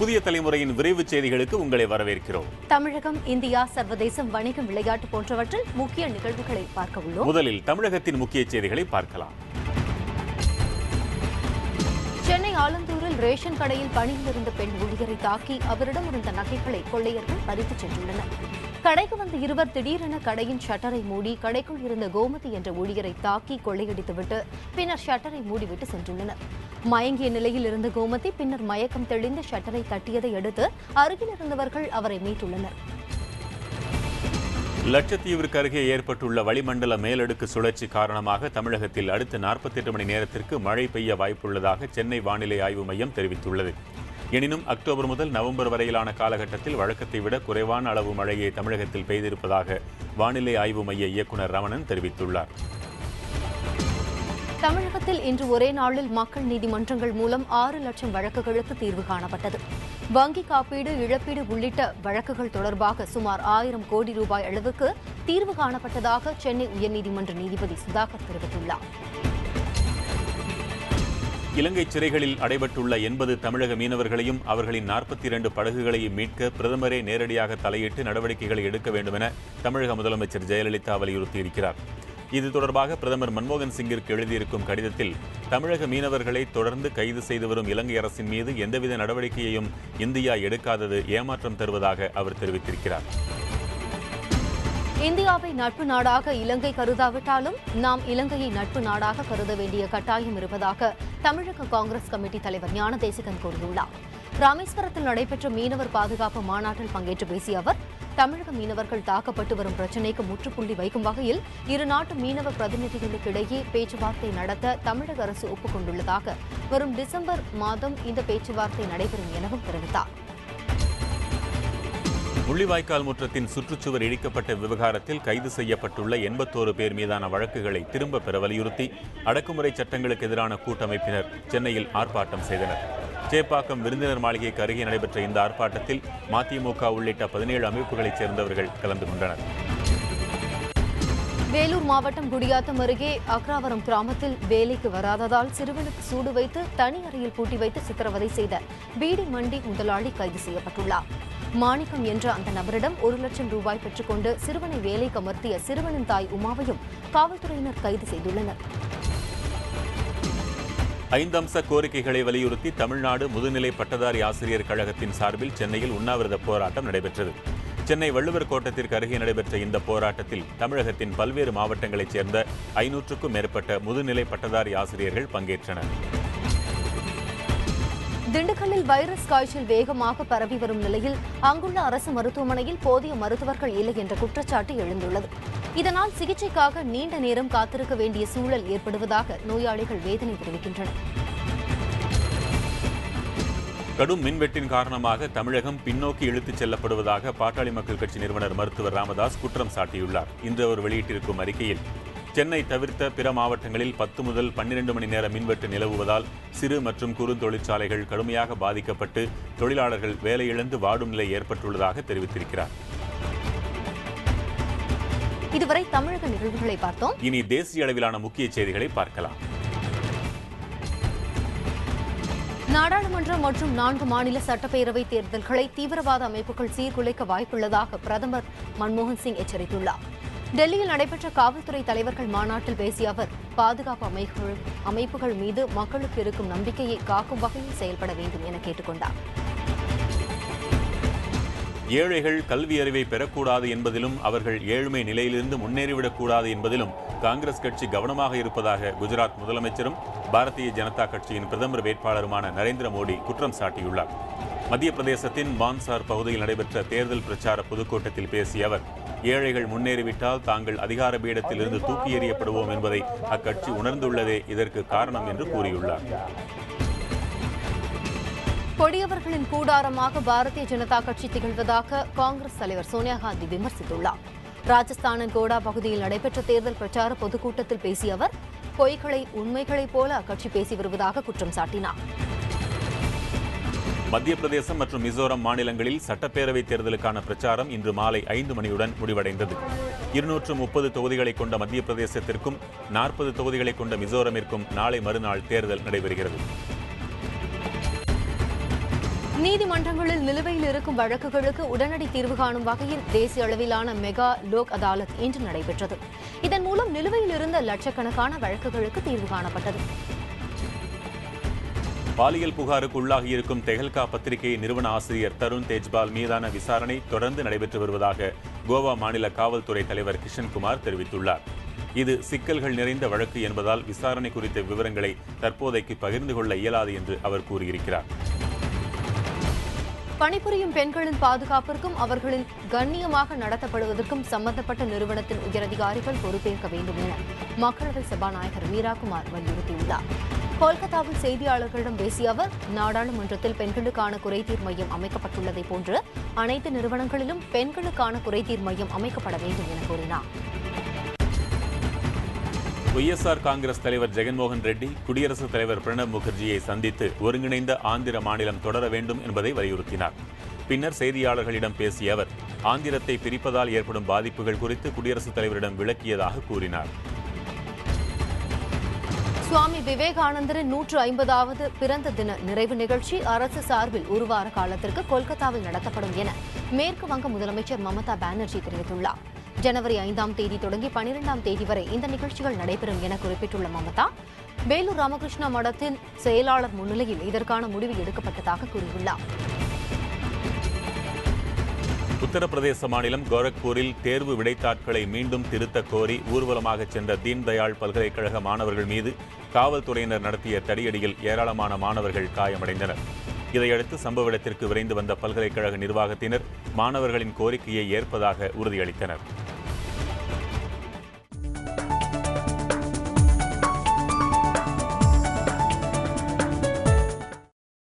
புதிய தலைமுறையின் விரைவு செய்திகளுக்கு உங்களை வரவேற்கிறோம். தமிழகம், இந்தியா, சர்வதேசம், வணிகம், விளையாட்டு போன்றவற்றில் முக்கிய நிகழ்வுகளை பார்க்க உள்ளோம். முதலில் தமிழகத்தின் முக்கிய செய்திகளை பார்க்கலாம். சென்னை ஆலந்தூரில் ரேஷன் கடையில் பணியில் இருந்த பெண் ஊழியரை தாக்கி அவரிடம் இருந்த நகைகளை கொள்ளையர்கள் பறித்துச் சென்றுள்ளனர். கடைக்கு வந்த இருவர் திடீரென கடையின் ஷட்டரை மூடி கடைக்குள் இருந்த கோமதி என்ற ஊழியரை தாக்கி கொள்ளையடித்துவிட்டு பின்னர் ஷட்டரை மூடிவிட்டு சென்றுள்ளனர். மயங்கிய நிலையில் இருந்த கோமதி பின்னர் மயக்கம் தெளிந்து ஷட்டரை தட்டியதை அடுத்து அருகில் இருந்தவர்கள் அவரை மீட்டுள்ளனர். லட்சத்தீவிற்கு அருகே ஏற்பட்டுள்ள வளிமண்டல மேலடுக்கு சுழற்சி காரணமாக தமிழகத்தில் அடுத்த 48 மணி நேரத்திற்கு மழை பெய்ய வாய்ப்புள்ளதாக சென்னை வானிலை ஆய்வு மையம் தெரிவித்துள்ளது. எனினும் அக்டோபர் முதல் நவம்பர் வரையிலான காலகட்டத்தில் வழக்கத்தை விட குறைவான அளவு மழையை தமிழகத்தில் பெய்திருப்பதாக வானிலை ஆய்வு மைய இயக்குநர் ரமணன் தெரிவித்துள்ளார். தமிழகத்தில் இன்று ஒரே நாளில் மக்கள் நீதிமன்றங்கள் மூலம் 6 லட்சம் வழக்குகளுக்கு தீர்வு காணப்பட்டது. வங்கி காப்பீடு, இழப்பீடு உள்ளிட்ட வழக்குகள் தொடர்பாக சுமார் 1000 கோடி ரூபாய் அளவுக்கு தீர்வு காணப்பட்டதாக சென்னை உயர்நீதிமன்ற நீதிபதி சுதாகர் தெரிவித்துள்ளார். இலங்கை சிறைகளில் அடைபட்டுள்ள 80 தமிழக மீனவர்களையும் அவர்களின் 42 படகுகளையும் மீட்க பிரதமரே நேரடியாக தலையிட்டு நடவடிக்கைகளை எடுக்க வேண்டும் என தமிழக முதலமைச்சர் ஜெயலலிதா வலியுறுத்தியிருக்கிறார். இது தொடர்பாக பிரதமர் மன்மோகன் சிங்கிற்கு எழுதியிருக்கும் கடிதத்தில் தமிழக மீனவர்களை தொடர்ந்து கைது செய்து வரும் இலங்கை அரசின் மீது எந்தவித நடவடிக்கையையும் இந்தியா எடுக்காதது ஏமாற்றம் தருவதாக அவர் தெரிவித்திருக்கிறார். இந்தியாவை நட்பு நாடாக இலங்கை கருதாவிட்டாலும் நாம் இலங்கையை நட்பு நாடாக கருத வேண்டிய கட்டாயம் இருப்பதாக தமிழக காங்கிரஸ் கமிட்டி தலைவர் ஞானதேசிகன் கூறியுள்ளார். ராமேஸ்வரத்தில் நடைபெற்ற மீனவர் பாதுகாப்பு மாநாட்டில் பங்கேற்று பேசிய அவர், தமிழக மீனவர்கள் தாக்கப்பட்டு வரும் பிரச்சினைக்கு முற்றுப்புள்ளி வைக்கும் வகையில் இரு நாட்டு மீனவ பிரதிநிதிகளுக்கிடையே பேச்சுவார்த்தை நடத்த தமிழக அரசு ஒப்புக்கொண்டுள்ளதாக வரும் டிசம்பர் மாதம் இந்த பேச்சுவார்த்தை நடைபெறும் எனவும் தெரிவித்தார். முள்ளிவாய்க்கால் முற்றத்தின் சுற்றுச்சுவர் இடிக்கப்பட்ட விவகாரத்தில் கைது செய்யப்பட்டுள்ள 81 பேர் மீதான வழக்குகளை திரும்ப பெற வலியுறுத்தி அடக்குமுறை சட்டங்களுக்கு எதிரான கூட்டமைப்பினர் சென்னையில் ஆர்ப்பாட்டம் செய்தனர். சேப்பாக்கம் விருந்தினர் மாளிகைக்கு அருகே நடைபெற்ற இந்த ஆர்ப்பாட்டத்தில் மதிமுக உள்ளிட்ட 17 அமைப்புகளைச் சேர்ந்தவர்கள் கலந்து கொண்டனர். வேலூர் மாவட்டம் குடியாத்தம் அருகே அக்ராவரம் கிராமத்தில் வேலைக்கு வராததால் சிறுவனுக்கு சூடு வைத்து தனி அறையில் பூட்டி வைத்து சித்திரவதை செய்த பீடி மண்டி முதலாளி கைது செய்யப்பட்டுள்ளார். மாணிக்கம் என்ற அந்த நபரிடம் 1 லட்சம் ரூபாய் பெற்றுக்கொண்டு சிறுவனை வேலைக்கு அமர்த்திய சிறுவனின் தாய் உமாவையும் காவல்துறையினர் கைது செய்துள்ளனர். 5 அம்ச கோரிக்கைகளை வலியுறுத்தி தமிழ்நாடு முதுநிலை பட்டதாரி ஆசிரியர் கழகத்தின் சார்பில் சென்னையில் உண்ணாவிரத போராட்டம் நடைபெற்றது. சென்னை வள்ளுவர் கோட்டத்திற்கு அருகே நடைபெற்ற இந்த போராட்டத்தில் தமிழகத்தின் பல்வேறு மாவட்டங்களைச் சேர்ந்த 500க்கும் மேற்பட்ட முதுநிலை பட்டதாரி ஆசிரியர்கள் பங்கேற்றனர். திண்டுக்கல்லில் வைரஸ் காய்ச்சல் வேகமாக பரவி வரும் நிலையில் அங்குள்ள அரசு மருத்துவமனையில் போதிய மருத்துவர்கள் இல்லை என்ற குற்றச்சாட்டு எழுந்துள்ளது. இதனால் சிகிச்சைக்காக நீண்ட நேரம் காத்திருக்க வேண்டிய சூழல் ஏற்படுவதாக நோயாளிகள் வேதனை தெரிவிக்கின்றனர். கடும் மின்வெட்டின் காரணமாக தமிழகம் பின்னோக்கி இழுத்துச் செல்லப்படுவதாக பாட்டாளி மக்கள் கட்சி நிறுவனர் மருத்துவர் ராமதாஸ் குற்றம் சாட்டியுள்ளார். இன்று அவர் வெளியிட்டிருக்கும் அறிக்கையில், சென்னை தவிர்த்த பிற மாவட்டங்களில் 10 முதல் 12 மணி நேர மின்வெட்டு நிலவுவதால் சிறு மற்றும் குறு தொழிற்சாலைகள் கடுமையாக பாதிக்கப்பட்டு தொழிலாளர்கள் வேலையிழந்து வாடும் நிலை ஏற்பட்டுள்ளதாக தெரிவித்திருக்கிறார். இதுவரை தமிழக நிகழ்வுகளை பார்த்தோம். இனி தேசிய அளவிலான முக்கிய செய்திகளை பார்க்கலாம். நாடாளுமன்ற மற்றும் 4 மாநில சட்டப்பேரவை தேர்தல்களை தீவிரவாத அமைப்புகள் சீர்குலைக்க வாய்ப்புள்ளதாக பிரதமர் மன்மோகன் சிங் எச்சரித்துள்ளார். டெல்லியில் நடைபெற்ற காவல்துறை தலைவர்கள் மாநாட்டில் பேசிய அவர், பாதுகாப்பு அமைப்புகள் மீது மக்களுக்கு இருக்கும் நம்பிக்கையை காக்கும் வகையில் செயல்பட வேண்டும் என கேட்டுக்கொண்டார். ஏழைகள் கல்வி அறிவை பெறக்கூடாது என்பதிலும் அவர்கள் ஏழ்மை நிலையிலிருந்து முன்னேறிவிடக்கூடாது என்பதிலும் காங்கிரஸ் கட்சி கவனமாக இருப்பதாக குஜராத் முதலமைச்சரும் பாரதிய ஜனதா கட்சியின் பிரதமர் வேட்பாளருமான நரேந்திர மோடி குற்றம் சாட்டியுள்ளார். மத்திய பிரதேசத்தின் மான்சார் பகுதியில் நடைபெற்ற தேர்தல் பிரச்சார பொதுக்கூட்டத்தில் பேசிய அவர், ஏழைகள் முன்னேறிவிட்டால் தாங்கள் அதிகார பீடத்தில் இருந்து தூக்கி எறியப்படுவோம் என்பதை அக்கட்சி உணர்ந்துள்ளதே இதற்கு காரணம் என்று கூறியுள்ளார். கொடியவர்களின் கூடாரமாக பாரதிய ஜனதா கட்சி திகழ்வதாக காங்கிரஸ் தலைவர் சோனியா காந்தி விமர்சித்துள்ளார். ராஜஸ்தானின் கோடா பகுதியில் நடைபெற்ற தேர்தல் பிரச்சார பொதுக்கூட்டத்தில் பேசிய அவர், பொய்களை உண்மைகளைப் போல அக்கட்சி பேசி வருவதாக குற்றம் சாட்டினார். மத்திய பிரதேசம் மற்றும் மிசோரம் மாநிலங்களில் சட்டப்பேரவை தேர்தலுக்கான பிரச்சாரம் இன்று மாலை 5 மணியுடன் முடிவடைந்தது. 230 தொகுதிகளை கொண்ட மத்திய பிரதேசத்திற்கும் 40 தொகுதிகளை கொண்ட மிசோரமிற்கும் நாளை மறுநாள் தேர்தல் நடைபெறுகிறது. நீதிமன்றங்களில் நிலுவையில் இருக்கும் வழக்குகளுக்கு உடனடி தீர்வு காணும் வகையில் தேசிய அளவிலான மெகா லோக் அதாலத் இன்று நடைபெற்றது. இதன் மூலம் நிலுவையில் இருந்த லட்சக்கணக்கான வழக்குகளுக்கு தீர்வு காணப்பட்டது. பாலியல் புகாருக்கு உள்ளாகியிருக்கும் தெஹல்கா பத்திரிகை நிறுவன ஆசிரியர் தருண் தேஜ்பால் மீதான விசாரணை தொடர்ந்து நடைபெற்று வருவதாக கோவா மாநில காவல்துறை தலைவர் கிஷன்குமார் தெரிவித்துள்ளார். இது சிக்கல்கள் நிறைந்த வழக்கு என்பதால் விசாரணை குறித்த விவரங்களை தற்போதைக்கு பகிர்ந்து கொள்ள இயலாது என்று அவர் கூறியிருக்கிறார். பணிபுரியும் பெண்களின் பாதுகாப்பிற்கும் அவர்களின் கண்ணியமாக நடத்தப்படுவதற்கும் சம்பந்தப்பட்ட நிறுவனத்தின் உயரதிகாரிகள் பொறுப்பேற்க வேண்டும் என மக்களவை சபாநாயகர் மீராகுமார் வலியுறுத்தியுள்ளார். கொல்கத்தாவில் செய்தியாளர்களிடம் பேசிய அவர், நாடாளுமன்றத்தில் பெண்களுக்கான குறைதீர் மையம் அமைக்கப்பட்டுள்ளதை போன்று அனைத்து நிறுவனங்களிலும் பெண்களுக்கான குறைதீர் மையம் அமைக்கப்பட வேண்டும் என கூறினார். ஒய்எஸ்ஆர் காங்கிரஸ் தலைவர் ஜெகன்மோகன் ரெட்டி குடியரசுத் தலைவர் பிரணப் முகர்ஜியை சந்தித்து ஒருங்கிணைந்த ஆந்திர மாநிலம் தொடர வேண்டும் என்பதை வலியுறுத்தினார். பின்னர் செய்தியாளர்களிடம் பேசிய அவர், ஆந்திரத்தை பிரிப்பதால் ஏற்படும் பாதிப்புகள் குறித்து குடியரசுத் தலைவரிடம் விளக்கியதாக கூறினார். சுவாமி விவேகானந்தரின் 150வது பிறந்த தின நிறைவு நிகழ்ச்சி அரசு சார்பில் ஒரு வார காலத்திற்கு கொல்கத்தாவில் நடத்தப்படும் என மேற்கு வங்க முதலமைச்சர் மமதா பானர்ஜி தெரிவித்துள்ளார். ஜனவரி 5ஆம் தேதி தொடங்கி 12ஆம் தேதி வரை இந்த நிகழ்ச்சிகள் நடைபெறும் என குறிப்பிட்டுள்ள மமதா, வேலூர் ராமகிருஷ்ணா மடத்தின் செயலாளர் முன்னிலையில் இதற்கான முடிவு எடுக்கப்பட்டதாக கூறியுள்ளார். உத்தரப்பிரதேச மாநிலம் கோரக்பூரில் தேர்வு விடைத்தாட்களை மீண்டும் திருத்த கோரி ஊர்வலமாக சென்ற தீன்தயாள் பல்கலைக்கழக மாணவர்கள் மீது காவல்துறையினர் நடத்திய தடியடியில் ஏராளமான மாணவர்கள் காயமடைந்தனர். இதையடுத்து சம்பவ இடத்திற்கு விரைந்து வந்த பல்கலைக்கழக நிர்வாகத்தினர் மாணவர்களின் கோரிக்கையை ஏற்பதாக உறுதியளித்தனர்.